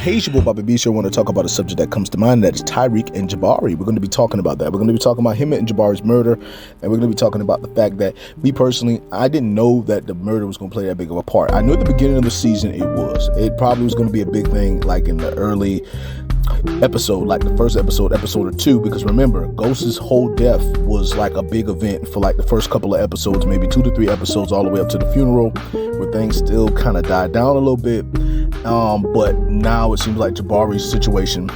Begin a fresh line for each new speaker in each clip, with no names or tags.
Hey, it's your boy Bobby B. Sure, I want to talk about a subject that comes to mind. That is Tariq and Jabari. We're going to be talking about that. We're going to be talking about him and Jabari's murder. And we're going to be talking about the fact that, me personally, I didn't know that the murder was going to play that big of a part. I knew at the beginning of the season it was. It probably was going to be a big thing, like in the early episode, like the first episode or two, because remember, Ghost's whole death was like a big event for like the first couple of episodes, maybe 2 to 3 episodes, all the way up to the funeral, where things still kind of died down a little bit. But now it seems like Jabari's situation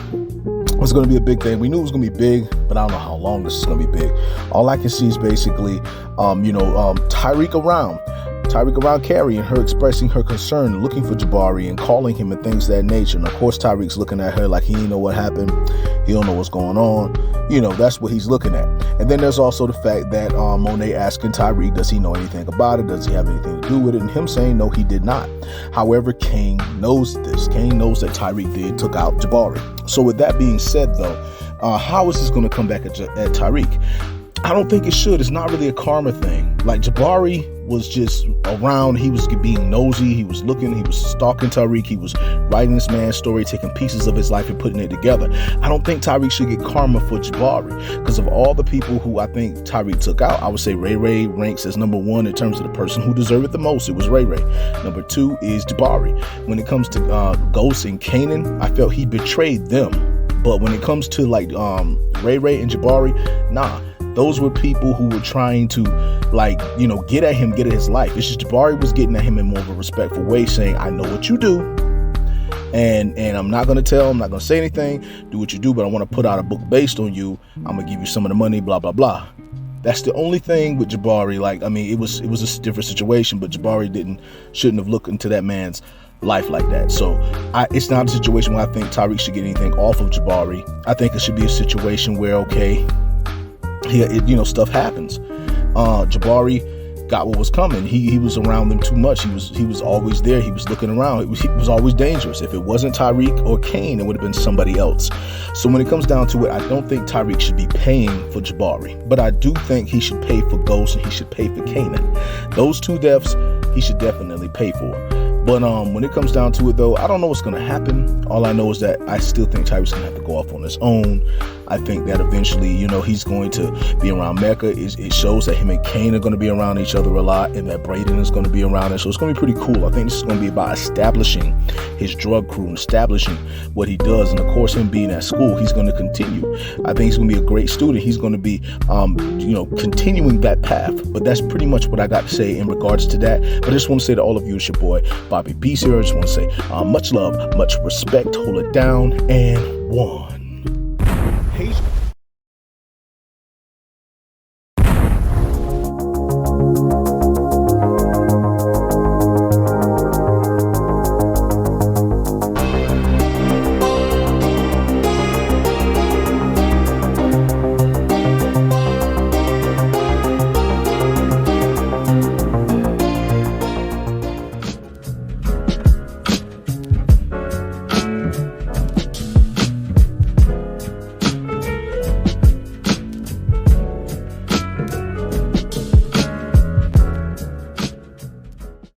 was going to be a big thing. We knew it was going to be big, but I don't know how long this is going to be big. All I can see is basically, Tariq around Carrie and her expressing her concern, looking for Jabari and calling him and things of that nature. And of course, Tariq's looking at her like he didn't know what happened. He don't know what's going on. That's what he's looking at. And then there's also the fact that Monet asking Tariq, does he know anything about it? Does he have anything to do with it? And him saying, no, he did not. However, Kane knows this. Kane knows that Tariq took out Jabari. So with that being said, though, how is this going to come back at Tariq? I don't think it should. It's not really a karma thing. Like, Jabari was just around. He was being nosy. He was looking. He was stalking Tariq. He was writing this man's story, taking pieces of his life and putting it together. I don't think Tariq should get karma for Jabari, because of all the people who I think Tariq took out, I would say Ray Ray ranks as number one in terms of the person who deserved it the most. It was Ray Ray. Number two is Jabari. When it comes to Ghost and Kanan, I felt he betrayed them. But when it comes to like Ray Ray and Jabari, nah. Those were people who were trying to, get at him, get at his life. It's just Jabari was getting at him in more of a respectful way, saying, I know what you do, and I'm not going to tell, I'm not going to say anything, do what you do, but I want to put out a book based on you. I'm going to give you some of the money, blah, blah, blah. That's the only thing with Jabari. It was a different situation, but Jabari shouldn't have looked into that man's life like that. So it's not a situation where I think Tariq should get anything off of Jabari. I think it should be a situation where, okay, stuff happens. Jabari got what was coming. He was around them too much. He was always there. He was looking around. He was always dangerous. If it wasn't Tariq or Kane, it would have been somebody else. So when it comes down to it, I don't think Tariq should be paying for Jabari, but I do think he should pay for Ghost and he should pay for Kanan. Those two deaths he should definitely pay for. But when it comes down to it, though, I don't know what's going to happen. All I know is that I still think Tariq's going to have to go off on his own. I think that eventually, he's going to be around Mecca. It shows that him and Kane are going to be around each other a lot, and that Braden is going to be around it. So it's going to be pretty cool. I think this is going to be about establishing his drug crew and establishing what he does. And of course, him being at school, he's going to continue. I think he's going to be a great student. He's going to be, continuing that path. But that's pretty much what I got to say in regards to that. But I just want to say to all of you, it's your boy Bobby B. here. I just want to say much love, much respect. Hold it down, and one.